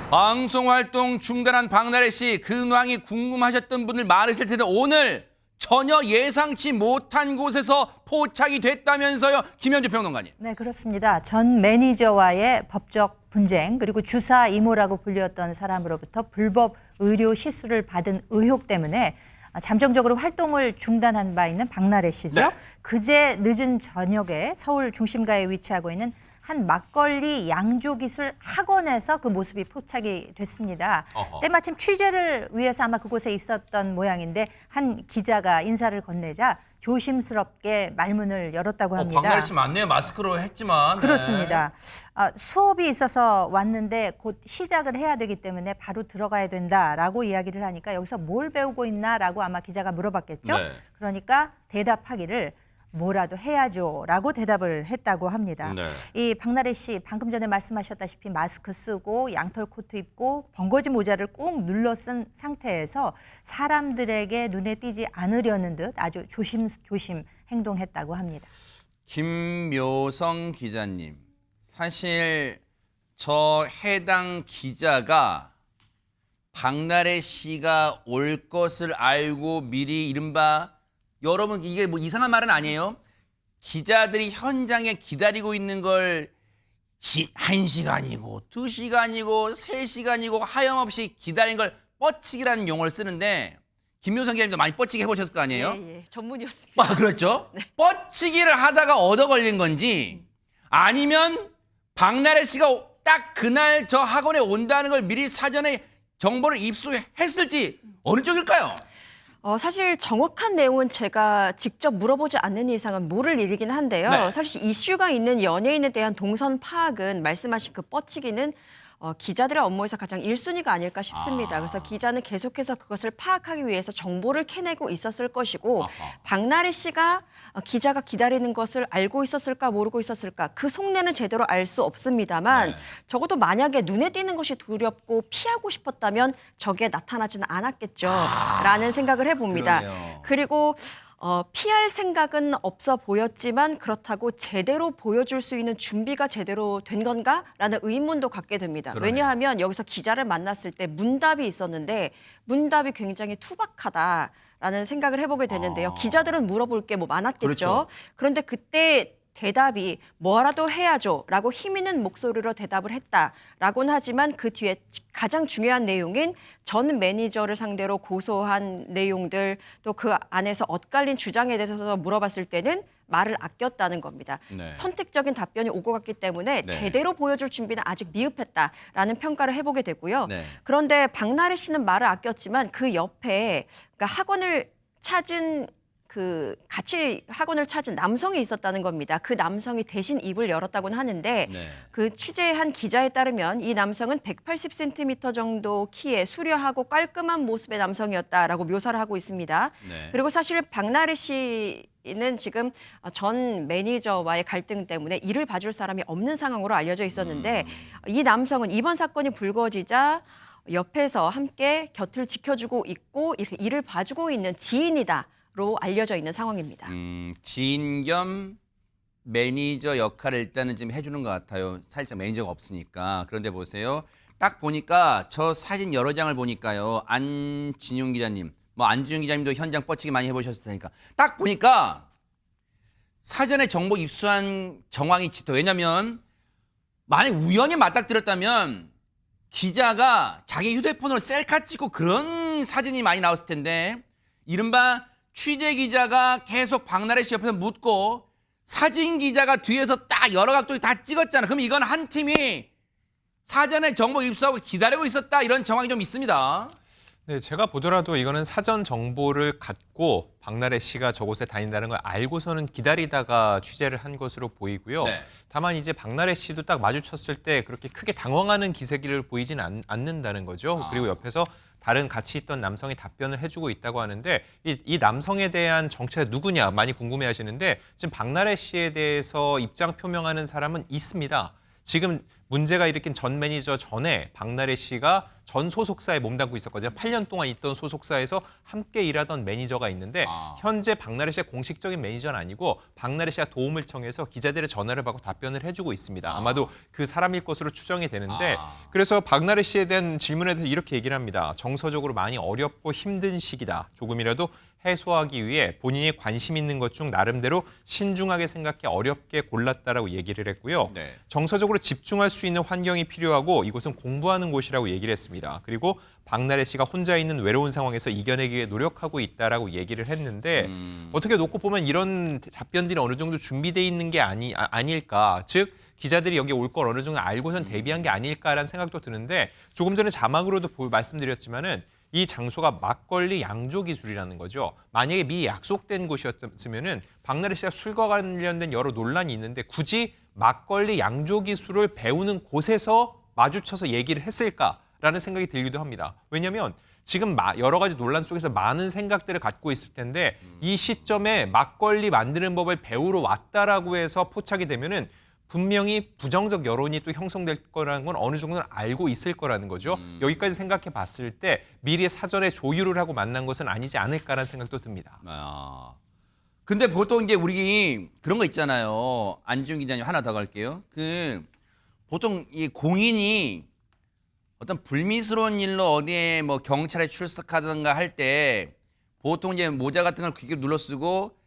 방송활동 중단한 박나래 씨, 근황이 궁금하셨던 분들 많으실 텐데 오늘 전혀 예상치 못한 곳에서 포착이 됐다면서요, 김현주 평론가님. 네, 그렇습니다. 전 매니저와의 법적 분쟁, 그리고 주사 이모라고 불렸던 사람으로부터 불법 의료 시술을 받은 의혹 때문에 잠정적으로 활동을 중단한 바 있는 박나래 씨죠. 네. 그제 늦은 저녁에 서울 중심가에 위치하고 있는 한 막걸리 양조기술 학원에서 그 모습이 포착이 됐습니다. 때마침 취재를 위해서 아마 그곳에 있었던 모양인데 한 기자가 인사를 건네자 조심스럽게 말문을 열었다고 합니다. 박나래 씨 맞네요. 마스크로 했지만. 그렇습니다. 수업이 있어서 왔는데 곧 시작을 해야 되기 때문에 바로 들어가야 된다라고 이야기를 하니까 여기서 뭘 배우고 있나라고 아마 기자가 물어봤겠죠. 네. 그러니까 대답하기를 뭐라도 해야죠라고 대답을 했다고 합니다. 네. 이 박나래 씨 방금 전에 말씀하셨다시피 마스크 쓰고 양털 코트 입고 번거지 모자를 꾹 눌러 쓴 상태에서 사람들에게 눈에 띄지 않으려는 듯 아주 조심조심 행동했다고 합니다. 김묘성 기자님, 사실 저 해당 기자가 박나래 씨가 올 것을 알고 미리 이른바, 여러분 이게 뭐 이상한 말은 아니에요. 기자들이 현장에 기다리고 있는 걸 1시간이고 2시간이고 3시간이고 하염없이 기다린 걸 뻗치기라는 용어를 쓰는데, 김묘성 기자님도 많이 뻗치기 해보셨을 거 아니에요? 예, 전문이었습니다. 그렇죠. 네. 뻗치기를 하다가 얻어 걸린 건지 아니면 박나래 씨가 딱 그날 저 학원에 온다는 걸 미리 사전에 정보를 입수했을지 어느 쪽일까요? 사실 정확한 내용은 제가 직접 물어보지 않는 이상은 모를 일이긴 한데요. 네. 사실 이슈가 있는 연예인에 대한 동선 파악은 말씀하신 그 뻗치기는 기자들의 업무에서 가장 1순위가 아닐까 싶습니다. 그래서 기자는 계속해서 그것을 파악하기 위해서 정보를 캐내고 있었을 것이고, 박나래 씨가 기자가 기다리는 것을 알고 있었을까 모르고 있었을까, 그 속내는 제대로 알 수 없습니다만, 네. 적어도 만약에 눈에 띄는 것이 두렵고 피하고 싶었다면 저게 나타나지는 않았겠죠 라는 생각을 해봅니다. 그러네요. 그리고 피할 생각은 없어 보였지만 그렇다고 제대로 보여줄 수 있는 준비가 제대로 된 건가라는 의문도 갖게 됩니다. 그러네요. 왜냐하면 여기서 기자를 만났을 때 문답이 있었는데 문답이 굉장히 투박하다라는 생각을 해보게 되는데요. 기자들은 물어볼 게 뭐 많았겠죠. 그렇죠. 그런데 그때 대답이 뭐라도 해야죠라고 힘 있는 목소리로 대답을 했다라고는 하지만 그 뒤에 가장 중요한 내용인 전 매니저를 상대로 고소한 내용들, 또 그 안에서 엇갈린 주장에 대해서 물어봤을 때는 말을 아꼈다는 겁니다. 네. 선택적인 답변이 오고 갔기 때문에 네. 제대로 보여줄 준비는 아직 미흡했다라는 평가를 해보게 되고요. 네. 그런데 박나래 씨는 말을 아꼈지만 그 옆에, 그러니까 학원을 찾은 같이 학원을 찾은 남성이 있었다는 겁니다. 그 남성이 대신 입을 열었다고는 하는데, 네. 그 취재한 기자에 따르면 이 남성은 180cm 정도 키에 수려하고 깔끔한 모습의 남성이었다라고 묘사를 하고 있습니다. 네. 그리고 사실 박나래 씨는 지금 전 매니저와의 갈등 때문에 일을 봐줄 사람이 없는 상황으로 알려져 있었는데, 이 남성은 이번 사건이 불거지자 옆에서 함께 곁을 지켜주고 있고 이렇게 일을 봐주고 있는 지인이다. 로 알려져 있는 상황입니다. 지인 겸 매니저 역할을 일단은 지금 해주는 것 같아요. 사실상 매니저가 없으니까. 그런데 보세요. 딱 보니까 저 사진 여러 장을 보니까요. 안진용 기자님, 뭐 안진용 기자님도 현장 뻗치기 많이 해보셨을 테니까. 딱 보니까 사전에 정보 입수한 정황이 짙어. 왜냐면 만약 우연히 맞닥뜨렸다면 기자가 자기 휴대폰으로 셀카 찍고 그런 사진이 많이 나왔을 텐데, 이른바 취재 기자가 계속 박나래 씨 옆에서 묻고 사진 기자가 뒤에서 딱 여러 각도에 다 찍었잖아. 그럼 이건 한 팀이 사전에 정보 입수하고 기다리고 있었다, 이런 정황이 좀 있습니다. 네, 제가 보더라도 이거는 사전 정보를 갖고 박나래 씨가 저곳에 다닌다는 걸 알고서는 기다리다가 취재를 한 것으로 보이고요. 네. 다만 이제 박나래 씨도 딱 마주쳤을 때 그렇게 크게 당황하는 기색을 보이지는 않는다는 거죠. 그리고 옆에서 다른 같이 있던 남성이 답변을 해주고 있다고 하는데, 이 남성에 대한 정체가 누구냐 많이 궁금해하시는데, 지금 박나래 씨에 대해서 입장 표명하는 사람은 있습니다. 지금 문제가 일으킨 전 매니저 전에 박나래 씨가 전 소속사에 몸담고 있었거든요. 8년 동안 있던 소속사에서 함께 일하던 매니저가 있는데 현재 박나래 씨가 공식적인 매니저는 아니고 박나래 씨가 도움을 청해서 기자들의 전화를 받고 답변을 해주고 있습니다. 아마도 그 사람일 것으로 추정이 되는데 그래서 박나래 씨에 대한 질문에 대해서 이렇게 얘기를 합니다. 정서적으로 많이 어렵고 힘든 시기다. 조금이라도 해소하기 위해 본인이 관심 있는 것 중 나름대로 신중하게 생각해 어렵게 골랐다라고 얘기를 했고요. 네. 정서적으로 집중할 수 있는 환경이 필요하고 이곳은 공부하는 곳이라고 얘기를 했습니다. 그리고 박나래 씨가 혼자 있는 외로운 상황에서 이겨내기 위해 노력하고 있다라고 얘기를 했는데 어떻게 놓고 보면 이런 답변들이 어느 정도 준비돼 있는 게 아닐까. 즉 기자들이 여기 올 걸 어느 정도 알고선 대비한 게 아닐까라는 생각도 드는데 조금 전에 자막으로도 말씀드렸지만은 이 장소가 막걸리 양조 기술이라는 거죠. 만약에 미리 약속된 곳이었으면은 박나래 씨가 술과 관련된 여러 논란이 있는데 굳이 막걸리 양조 기술을 배우는 곳에서 마주쳐서 얘기를 했을까라는 생각이 들기도 합니다. 왜냐하면 지금 여러 가지 논란 속에서 많은 생각들을 갖고 있을 텐데 이 시점에 막걸리 만드는 법을 배우러 왔다라고 해서 포착이 되면은 분명히 부정적 여론이 또 형성될 거라는 건 어느 정도는 알고 있을 거라는 거죠. 여기까지 생각해 봤을 때 미리 사전에 조율을 하고 만난 것은 아니지 않을까라는 생각도 듭니다. 근데 보통 이제 우리 그런 거 있잖아요. 안지훈 기자님 하나 더 갈게요. 보통 이 공인이 어떤 불미스러운 일로 어디에 뭐 경찰에 출석하든가 할 때 보통 이제 모자 같은 걸 귀게 눌러 쓰고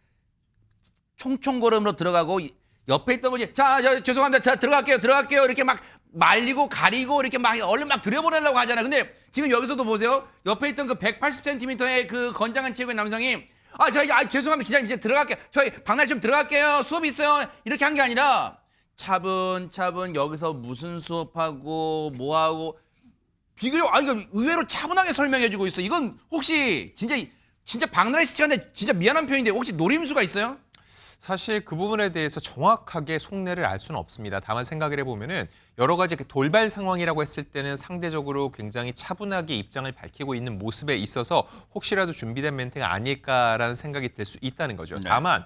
총총걸음으로 들어가고 옆에 있던 분이 자, 죄송합니다. 자, 들어갈게요. 이렇게 막 말리고 가리고 이렇게 막 얼른 막 들여보내려고 하잖아요. 근데 지금 여기서도 보세요. 옆에 있던 그 180cm의 그 건장한 체구의 남성이 죄송합니다. 기자님 이제 들어갈게요. 저희 박나래 좀 들어갈게요. 수업이 있어요. 이렇게 한 게 아니라 차분차분 여기서 무슨 수업하고 뭐하고 비교적 의외로 차분하게 설명해주고 있어. 이건 혹시 진짜 박나래 씨가 진짜 미안한 표현인데 혹시 노림수가 있어요? 사실 그 부분에 대해서 정확하게 속내를 알 수는 없습니다. 다만 생각을 해보면은 여러 가지 돌발 상황이라고 했을 때는 상대적으로 굉장히 차분하게 입장을 밝히고 있는 모습에 있어서 혹시라도 준비된 멘트가 아닐까라는 생각이 들 수 있다는 거죠. 네. 다만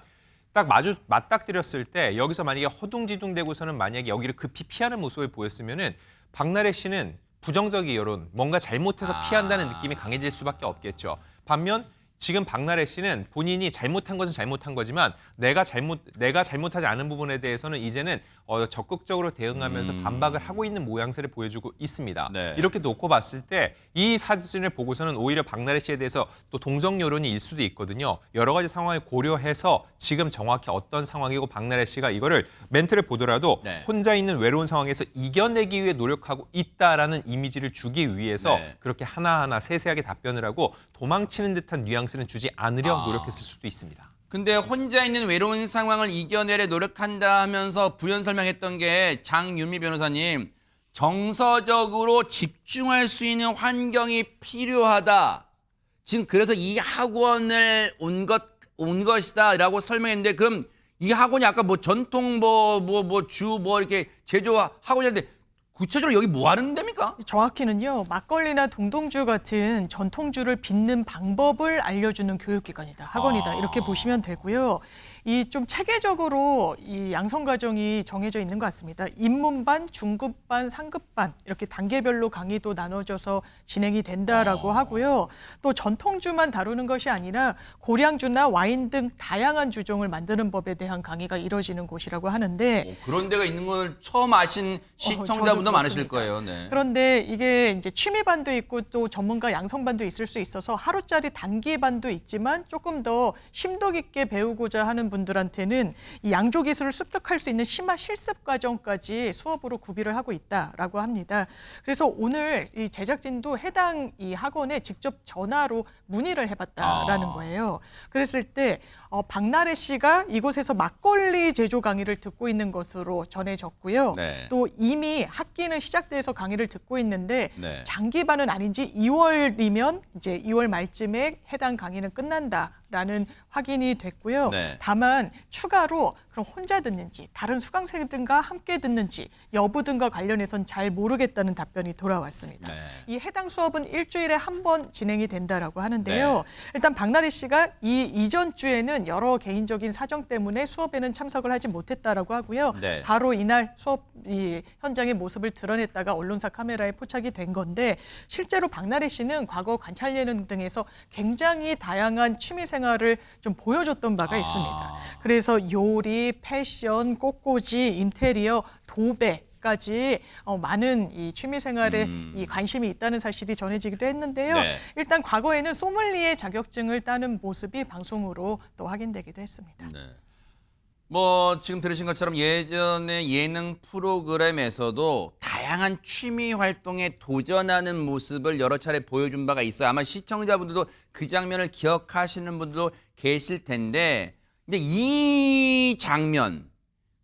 딱 맞닥뜨렸을 때 여기서 만약에 허둥지둥대고서는 만약에 여기를 급히 피하는 모습을 보였으면은 박나래 씨는 부정적인 여론, 뭔가 잘못해서 피한다는 느낌이 강해질 수밖에 없겠죠. 반면 지금 박나래 씨는 본인이 잘못한 것은 잘못한 거지만 내가 잘못하지 않은 부분에 대해서는 이제는 적극적으로 대응하면서 반박을 하고 있는 모양새를 보여주고 있습니다. 네. 이렇게 놓고 봤을 때 이 사진을 보고서는 오히려 박나래 씨에 대해서 또 동정 여론이 일 수도 있거든요. 여러 가지 상황을 고려해서 지금 정확히 어떤 상황이고 박나래 씨가 이거를 멘트를 보더라도 네. 혼자 있는 외로운 상황에서 이겨내기 위해 노력하고 있다라는 이미지를 주기 위해서 네. 그렇게 하나하나 세세하게 답변을 하고 도망치는 듯한 뉘앙스는 주지 않으려 노력했을 수도 있습니다. 근데 혼자 있는 외로운 상황을 이겨내려 노력한다 하면서 부연 설명했던 게 장윤미 변호사님 정서적으로 집중할 수 있는 환경이 필요하다. 지금 그래서 이 학원을 온 것이다라고 설명했는데 그럼 이 학원이 아까 뭐 전통 이렇게 제조 학원이었는데 구체적으로 여기 뭐 하는 데입니까? 정확히는요. 막걸리나 동동주 같은 전통주를 빚는 방법을 알려주는 교육기관이다. 학원이다. 이렇게 보시면 되고요. 이 좀 체계적으로 이 양성 과정이 정해져 있는 것 같습니다. 입문반, 중급반, 상급반 이렇게 단계별로 강의도 나눠져서 진행이 된다라고 하고요. 또 전통주만 다루는 것이 아니라 고량주나 와인 등 다양한 주종을 만드는 법에 대한 강의가 이뤄지는 곳이라고 하는데 그런 데가 있는 걸 처음 아신 시청자분도 많으실 거예요. 네. 그런데 이게 이제 취미반도 있고 또 전문가 양성반도 있을 수 있어서 하루짜리 단기반도 있지만 조금 더 심도 깊게 배우고자 하는 분들한테는 이 양조 기술을 습득할 수 있는 심화 실습 과정까지 수업으로 구비를 하고 있다라고 합니다. 그래서 오늘 이 제작진도 해당 이 학원에 직접 전화로 문의를 해봤다라는 거예요. 그랬을 때 박나래 씨가 이곳에서 막걸리 제조 강의를 듣고 있는 것으로 전해졌고요. 네. 또 이미 학기는 시작돼서 강의를 듣고 있는데 네. 장기반은 아닌지 2월이면 이제 2월 말쯤에 해당 강의는 끝난다. 있다라는 확인이 됐고요. 네. 다만 추가로 그럼 혼자 듣는지 다른 수강생들과 함께 듣는지 여부 등과 관련해서는 잘 모르겠다는 답변이 돌아왔습니다. 네. 이 해당 수업은 일주일에 한 번 진행이 된다라고 하는데요. 네. 일단 박나래 씨가 이 이전 주에는 여러 개인적인 사정 때문에 수업에는 참석을 하지 못했다라고 하고요. 네. 바로 이날 수업 이 현장의 모습을 드러냈다가 언론사 카메라에 포착이 된 건데 실제로 박나래 씨는 과거 관찰 예능 등에서 굉장히 다양한 취미 생활을 좀 보여줬던 바가 있습니다. 그래서 요리, 패션, 꽃꽂이, 인테리어, 도배까지 많은 이 취미 생활에 이 관심이 있다는 사실이 전해지기도 했는데요. 네. 일단 과거에는 소믈리에 자격증을 따는 모습이 방송으로 또 확인되기도 했습니다. 네. 뭐 지금 들으신 것처럼 예전에 예능 프로그램에서도 다양한 취미 활동에 도전하는 모습을 여러 차례 보여준 바가 있어요. 아마 시청자분들도 그 장면을 기억하시는 분들도 계실 텐데, 근데 이 장면,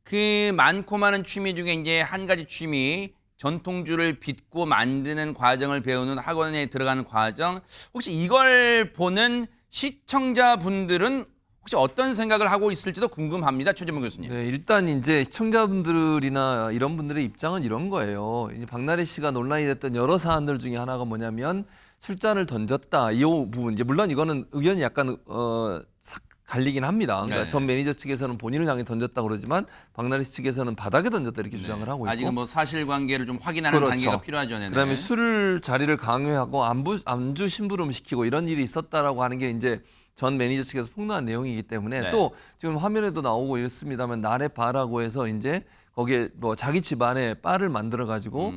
그 많고 많은 취미 중에 이제 한 가지 취미, 전통주를 빚고 만드는 과정을 배우는 학원에 들어가는 과정, 혹시 이걸 보는 시청자분들은 혹시 어떤 생각을 하고 있을지도 궁금합니다. 최재문 교수님. 네, 일단 이제 시청자분들이나 이런 분들의 입장은 이런 거예요. 이제 박나래 씨가 논란이 됐던 여러 사안들 중에 하나가 뭐냐면 술잔을 던졌다. 이 부분 이제 물론 이거는 의견이 약간 갈리긴 합니다. 그러니까 네. 전 매니저 측에서는 본인을 향해 던졌다 그러지만 박나래 씨 측에서는 바닥에 던졌다 이렇게 주장을 하고 있고. 아직은 뭐 사실관계를 좀 확인하는 그렇죠. 단계가 필요하죠. 네네. 그다음에 술 자리를 강요하고 안주 심부름 시키고 이런 일이 있었다라고 하는 게 이제 전 매니저 측에서 폭로한 내용이기 때문에 네. 또 지금 화면에도 나오고 있습니다만 나래 바라고 해서 이제 거기에 뭐 자기 집안에 바를 만들어 가지고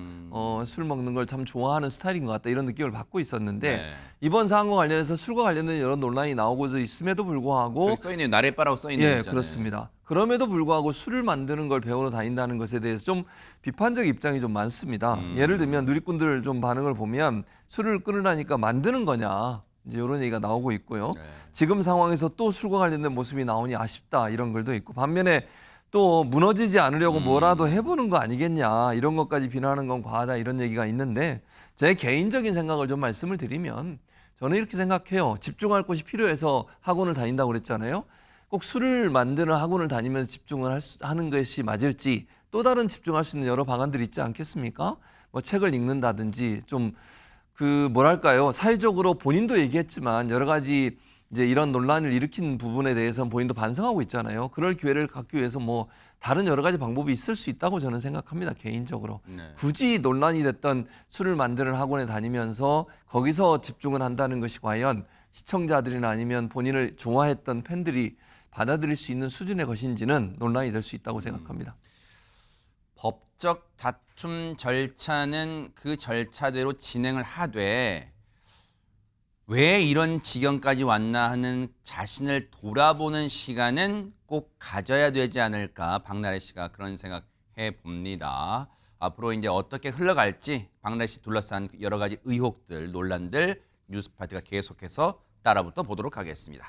술 먹는 걸 참 좋아하는 스타일인 것 같다 이런 느낌을 받고 있었는데 네. 이번 사안과 관련해서 술과 관련된 여러 논란이 나오고 있음에도 불구하고 저기 써 있네요. 나래바라고 써 있네요. 예, 그렇습니다. 그럼에도 불구하고 술을 만드는 걸 배우러 다닌다는 것에 대해서 좀 비판적 입장이 좀 많습니다. 예를 들면 누리꾼들 좀 반응을 보면 술을 끊으라니까 만드는 거냐 이제 이런 얘기가 나오고 있고요. 네. 지금 상황에서 또 술과 관련된 모습이 나오니 아쉽다 이런 글도 있고 반면에 또 무너지지 않으려고 뭐라도 해보는 거 아니겠냐 이런 것까지 비난하는 건 과하다 이런 얘기가 있는데 제 개인적인 생각을 좀 말씀을 드리면 저는 이렇게 생각해요. 집중할 곳이 필요해서 학원을 다닌다고 그랬잖아요. 꼭 술을 만드는 학원을 다니면서 집중을 하는 것이 맞을지 또 다른 집중할 수 있는 여러 방안들이 있지 않겠습니까? 뭐 책을 읽는다든지 좀 뭐랄까요. 사회적으로 본인도 얘기했지만 여러 가지 이제 이런 논란을 일으킨 부분에 대해서는 본인도 반성하고 있잖아요. 그럴 기회를 갖기 위해서 뭐 다른 여러 가지 방법이 있을 수 있다고 저는 생각합니다. 개인적으로. 네. 굳이 논란이 됐던 술을 만드는 학원에 다니면서 거기서 집중을 한다는 것이 과연 시청자들이나 아니면 본인을 좋아했던 팬들이 받아들일 수 있는 수준의 것인지는 논란이 될 수 있다고 생각합니다. 법적 다툼 절차는 그 절차대로 진행을 하되 왜 이런 지경까지 왔나 하는 자신을 돌아보는 시간은 꼭 가져야 되지 않을까 박나래 씨가 그런 생각해 봅니다. 앞으로 이제 어떻게 흘러갈지 박나래 씨 둘러싼 여러 가지 의혹들, 논란들 뉴스파트가 계속해서 따라붙어 보도록 하겠습니다.